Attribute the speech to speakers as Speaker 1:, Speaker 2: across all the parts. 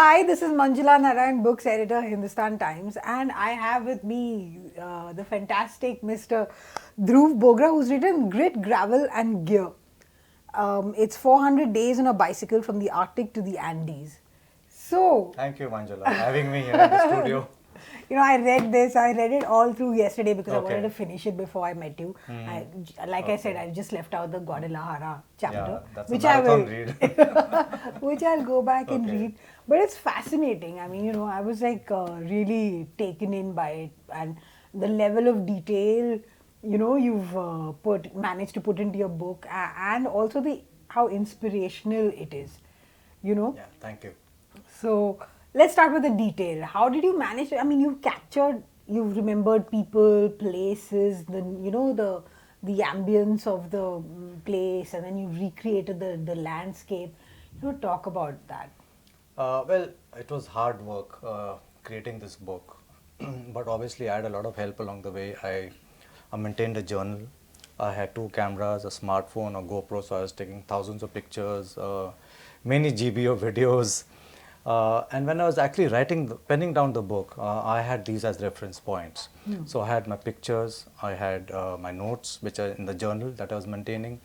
Speaker 1: Hi, this is Manjula Narayan, books editor, Hindustan Times, and I have with me the fantastic Mr. Dhruv Bogra, who's written Grit, Gravel, and Gear. It's 400 days on a bicycle from the Arctic to the Andes. So,
Speaker 2: Thank you, Manjula, having me here in the studio.
Speaker 1: I read this. I read it all through yesterday because I wanted to
Speaker 2: Okay.
Speaker 1: finish it before I met you. Like I said, I just left out the Guadalajara chapter,
Speaker 2: Yeah, that's a
Speaker 1: which I
Speaker 2: marathon
Speaker 1: will,
Speaker 2: read.
Speaker 1: which I'll go back and
Speaker 2: Okay.
Speaker 1: read. But it's fascinating. I mean, I was like really taken in by it, and the level of detail, you've put managed to put into your book, and also the how inspirational it is. You know,
Speaker 2: Yeah, thank you.
Speaker 1: so let's start with the detail. How did you manage? I mean, you've remembered people, places, the ambience of the place, and then you recreated the landscape. Talk about that.
Speaker 2: Well, it was hard work creating this book, but obviously I had a lot of help along the way. I maintained a journal. I had two cameras, a smartphone, a GoPro, so I was taking thousands of pictures, many GB of videos. And when I was actually penning down the book, I had these as reference points. So I had my pictures, I had my notes, which are in the journal that I was maintaining.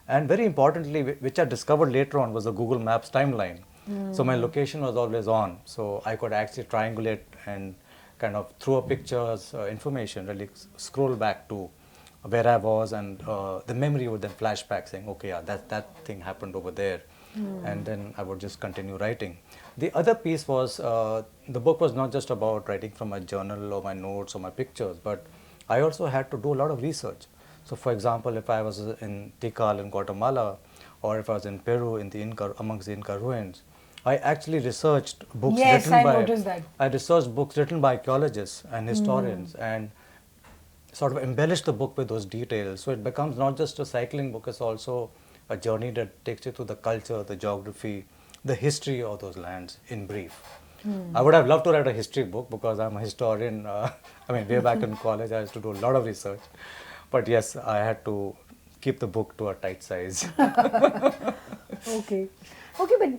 Speaker 2: And very importantly, which I discovered later on, was the Google Maps timeline. So my location was always on. So I could actually triangulate and kind of through a picture's information, really scroll back to where I was, and the memory would then flash back saying, okay, yeah, that thing happened over there. And then I would just continue writing. The other piece was the book was not just about writing from my journal or my notes or my pictures, but I also had to do a lot of research. So, for example, if I was in Tikal in Guatemala, or if I was in Peru in the amongst the Inca ruins, I actually researched books
Speaker 1: Yes,
Speaker 2: written
Speaker 1: I
Speaker 2: by
Speaker 1: noticed that.
Speaker 2: I researched books written by archaeologists and historians, and sort of embellished the book with those details. So it becomes not just a cycling book; it's also a journey that takes you through the culture, the geography, the history of those lands in brief. I would have loved to write a history book because I'm a historian. I mean, way back in college, I used to do a lot of research. But yes, I had to keep the book to a tight size.
Speaker 1: Okay. Okay, but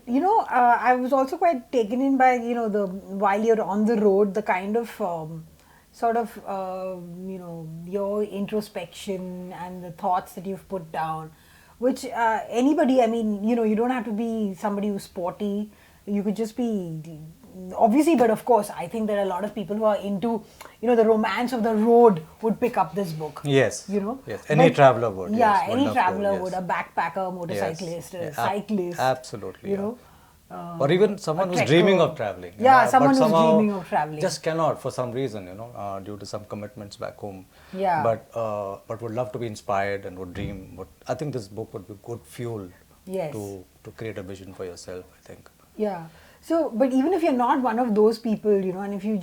Speaker 1: I was also quite taken in by the while you're on the road, the kind of sort of your introspection and the thoughts that you've put down, which anybody, I mean, you don't have to be somebody who's sporty. You could just be obviously, but of course, I think there are a lot of people who are into the romance of the road would pick up this book.
Speaker 2: Yes, yes. Any
Speaker 1: But
Speaker 2: traveler would.
Speaker 1: yeah,
Speaker 2: Yes, would
Speaker 1: any
Speaker 2: love to.
Speaker 1: traveler would,
Speaker 2: Yes.
Speaker 1: a backpacker,
Speaker 2: Yes.
Speaker 1: motorcyclist,
Speaker 2: Yeah,
Speaker 1: a cyclist,
Speaker 2: absolutely.
Speaker 1: you
Speaker 2: Yeah.
Speaker 1: know,
Speaker 2: Or even someone who's dreaming
Speaker 1: trekker.
Speaker 2: of traveling.
Speaker 1: Yeah,
Speaker 2: But
Speaker 1: someone who's
Speaker 2: somehow
Speaker 1: dreaming of traveling.
Speaker 2: just cannot for some reason, due to some commitments back home.
Speaker 1: Yeah.
Speaker 2: But would love to be inspired and would dream. I think this book would be good fuel
Speaker 1: Yes.
Speaker 2: to create a vision for yourself, I think.
Speaker 1: Yeah. So, but even if you're not one of those people, and if you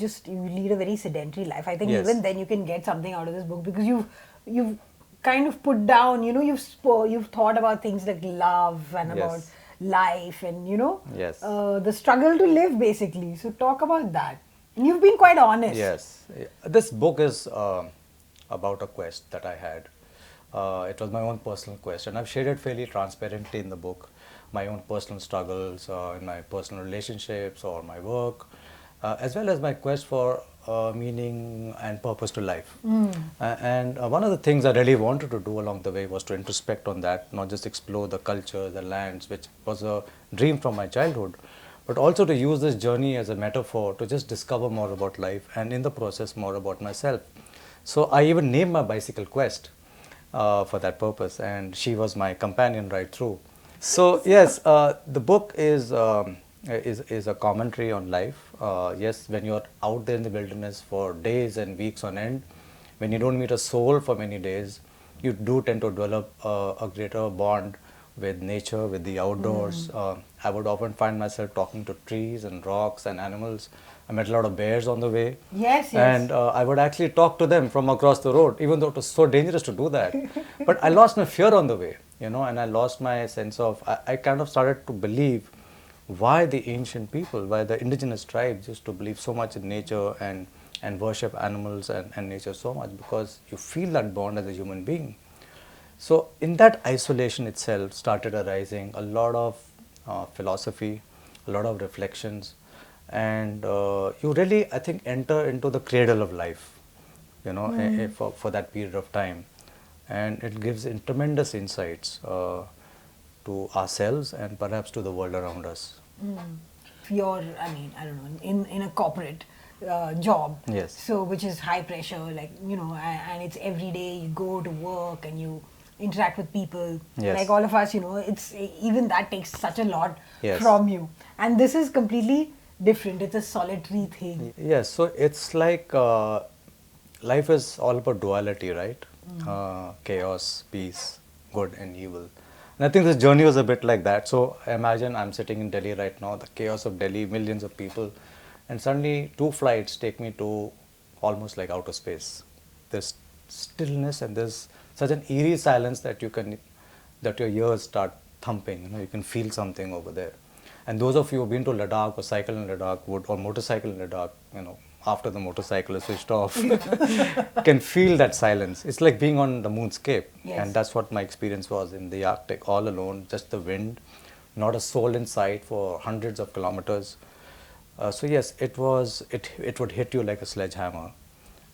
Speaker 1: lead a very sedentary life, I think
Speaker 2: Yes.
Speaker 1: even then you can get something out of this book because you've kind of put down, you've thought about things like love and about
Speaker 2: Yes.
Speaker 1: life and
Speaker 2: Yes.
Speaker 1: the struggle to live basically. So talk about that. And you've been quite honest.
Speaker 2: Yes. This book is about a quest that I had. It was my own personal quest, and I've shared it fairly transparently in the book. My own personal struggles in my personal relationships or my work, as well as my quest for meaning and purpose to life. And one of the things I really wanted to do along the way was to introspect on that, not just explore the culture, the lands, which was a dream from my childhood, but also to use this journey as a metaphor to just discover more about life and in the process more about myself. So I even named my bicycle Quest for that purpose, and she was my companion right through. So yes, the book is a commentary on life. Yes, when you're out there in the wilderness for days and weeks on end, when you don't meet a soul for many days, you do tend to develop a greater bond with nature, with the outdoors. I would often find myself talking to trees and rocks and animals. I met a lot of bears on the way.
Speaker 1: Yes, yes.
Speaker 2: And I would actually talk to them from across the road, even though it was so dangerous to do that. But I lost my fear on the way, and I lost my sense of, I kind of started to believe why the ancient people, why the indigenous tribes used to believe so much in nature and worship animals and nature so much, because you feel that bond as a human being. So in that isolation itself started arising a lot of philosophy, a lot of reflections, and you really, I think, enter into the cradle of life, you know, for that period of time, and it gives in tremendous insights to ourselves and perhaps to the world around us.
Speaker 1: If you're, I mean, I don't know, in a corporate job,
Speaker 2: Yes.
Speaker 1: so which is high pressure, like, you know, and it's every day you go to work and you interact with people,
Speaker 2: Yes.
Speaker 1: like all of us, you know, it's even that takes such a lot
Speaker 2: Yes.
Speaker 1: from you, and this is completely different. It's a solitary thing.
Speaker 2: Yes, so it's like life is all about duality, right? Chaos, peace, good and evil. And I think this journey was a bit like that. So imagine I'm sitting in Delhi right now, the chaos of Delhi, millions of people, and suddenly 2 flights take me to almost like outer space. There's stillness and there's such an eerie silence that that your ears start thumping. You know, you can feel something over there. And those of you who've been to Ladakh or cycle in Ladakh or motorcycle in Ladakh, you know, after the motorcycle is switched off, can feel that silence. It's like being on the moonscape.
Speaker 1: Yes.
Speaker 2: And that's what my experience was in the Arctic, all alone, just the wind, not a soul in sight for hundreds of kilometers. So yes, it would hit you like a sledgehammer.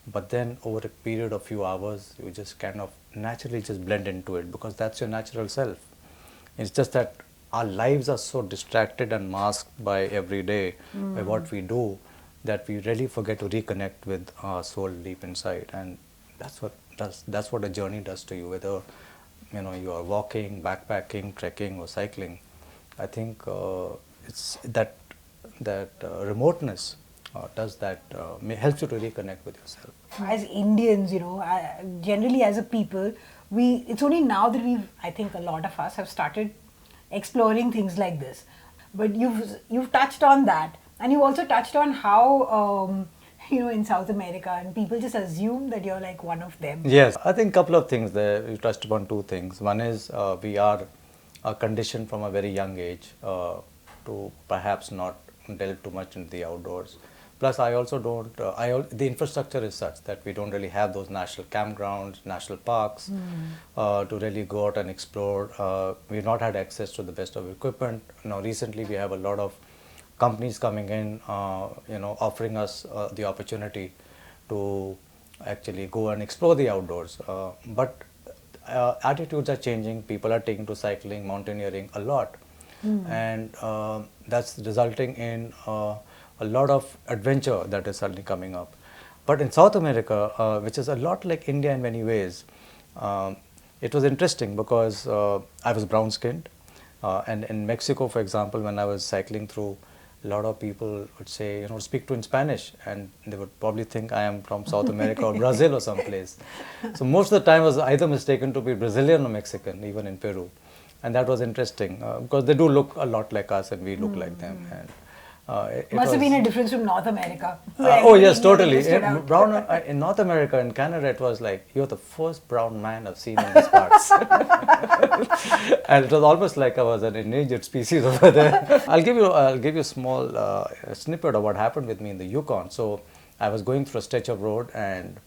Speaker 2: But then over a period of few hours, you just kind of naturally just blend into it because that's your natural self. It's just that our lives are so distracted and masked by every day, by what we do, that we really forget to reconnect with our soul deep inside. And that's what a journey does to you, whether you know you are walking, backpacking, trekking, or cycling. I think it's that remoteness does that helps you to reconnect with yourself.
Speaker 1: As Indians, you know, generally as a people, it's only now that I think a lot of us have started exploring things like this. But you've touched on that, and you also touched on how you know, in South America, and people just assume that you're like one of them.
Speaker 2: Yes, I think a couple of things there. You touched upon two things. One is we are conditioned from a very young age to perhaps not delve too much into the outdoors. Plus, I also don't. The infrastructure is such that we don't really have those national campgrounds, national parks to really go out and explore. We've not had access to the best of equipment. Now, recently we have a lot of companies coming in, you know, offering us the opportunity to actually go and explore the outdoors. But attitudes are changing. People are taking to cycling, mountaineering a lot, and that's resulting in a lot of adventure that is suddenly coming up. But in South America, which is a lot like India in many ways, it was interesting because I was brown skinned. And in Mexico, for example, when I was cycling through, a lot of people would say, you know, speak to in Spanish, and they would probably think I am from South America or Brazil or someplace. So most of the time I was either mistaken to be Brazilian or Mexican, even in Peru. And that was interesting because they do look a lot like us and we look like them. And it
Speaker 1: Must have
Speaker 2: was-
Speaker 1: been a difference from North America.
Speaker 2: oh yes, totally.
Speaker 1: Stood out.
Speaker 2: Brown in North America, in Canada, it was like you're the first brown man I've seen in these parts, and it was almost like I was an endangered species over there. I'll give you a small snippet of what happened with me in the Yukon. So I was going through a stretch of road, and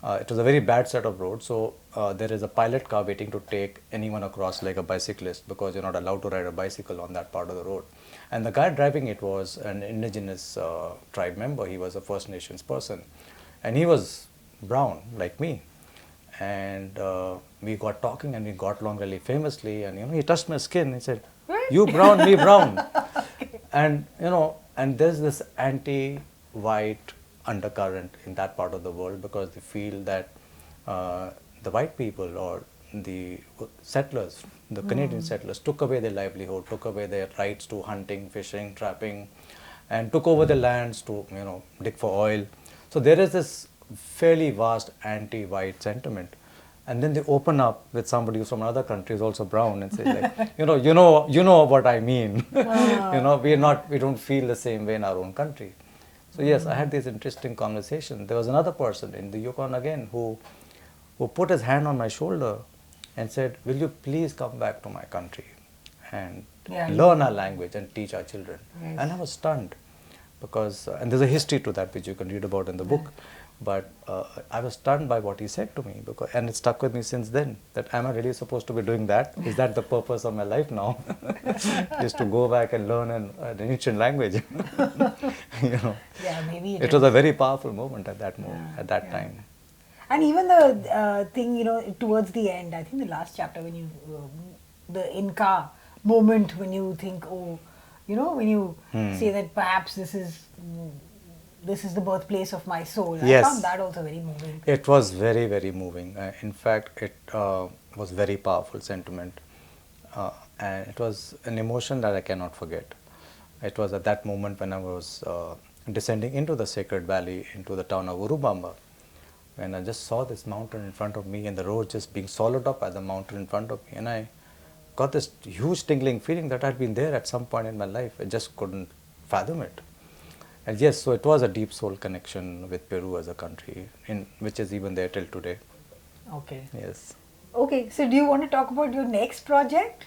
Speaker 2: it was a very bad set of roads. So there is a pilot car waiting to take anyone across, like a bicyclist, because you're not allowed to ride a bicycle on that part of the road. And the guy driving it was an indigenous tribe member. He was a First Nations person, and he was brown like me. And we got talking, and we got along really famously. And you know, he touched my skin. He said, "You brown, me brown." And you know, and there's this anti-white undercurrent in that part of the world because they feel that the white people or the settlers, the Canadian settlers, took away their livelihood, took away their rights to hunting, fishing, trapping, and took over the lands to, you know, dig for oil. So there is this fairly vast anti-white sentiment. And then they open up with somebody who's from another country who's also brown and say like, you know what I mean. You know, we don't feel the same way in our own country. So yes, I had this interesting conversation. There was another person in the Yukon again who put his hand on my shoulder and said, "Will you please come back to my country and learn our language and teach our children?"
Speaker 1: Yes.
Speaker 2: And I was stunned because, and there's a history to that which you can read about in the book, But I was stunned by what he said to me, and it stuck with me since then. That am I really supposed to be doing that? Is that the purpose of my life now? Is to go back and learn an ancient language?
Speaker 1: Yeah, maybe
Speaker 2: It was a very powerful moment at that moment, at that time.
Speaker 1: And even the thing, towards the end, I think the last chapter when you, the Inca moment when you think, oh, when you say that perhaps this is the birthplace of my soul.
Speaker 2: Yes.
Speaker 1: I found that also very moving.
Speaker 2: It was very, very moving. In fact, it was very powerful sentiment. And it was an emotion that I cannot forget. It was at that moment when I was descending into the sacred valley, into the town of Urubamba, when I just saw this mountain in front of me and the road just being swallowed up by the mountain in front of me. And I got this huge tingling feeling that I'd been there at some point in my life. I just couldn't fathom it. And yes, so it was a deep soul connection with Peru as a country, which is even there till today.
Speaker 1: Okay.
Speaker 2: Yes.
Speaker 1: Okay, so do you want to talk about your next project?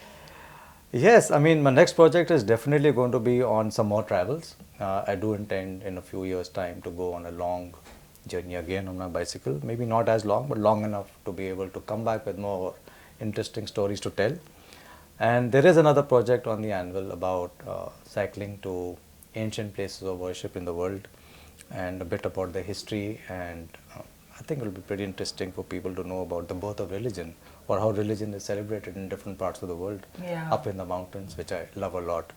Speaker 2: Yes, I mean, my next project is definitely going to be on some more travels. I do intend in a few years' time to go on a long journey again on my bicycle. Maybe not as long, but long enough to be able to come back with more interesting stories to tell. And there is another project on the anvil about cycling to ancient places of worship in the world and a bit about the history, and I think it will be pretty interesting for people to know about the birth of religion or how religion is celebrated in different parts of the world, up in the mountains, which I love a lot.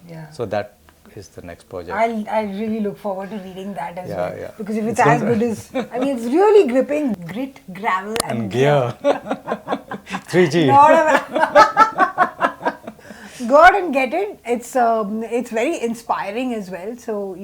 Speaker 1: Yeah.
Speaker 2: So that is the next project.
Speaker 1: I really look forward to reading that as well.
Speaker 2: Yeah.
Speaker 1: Because if it's as good as, I mean, it's really gripping. Grit, gravel and
Speaker 2: gear. 3G.
Speaker 1: Go out and get it. It's very inspiring as well. So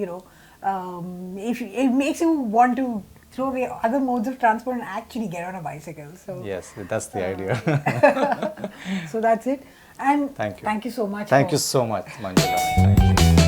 Speaker 1: if it makes you want to throw away other modes of transport and actually get on a bicycle. So
Speaker 2: yes, that's the idea.
Speaker 1: So that's it. And
Speaker 2: thank you.
Speaker 1: Thank you so much.
Speaker 2: Thank you so much, Manjula. Thank you.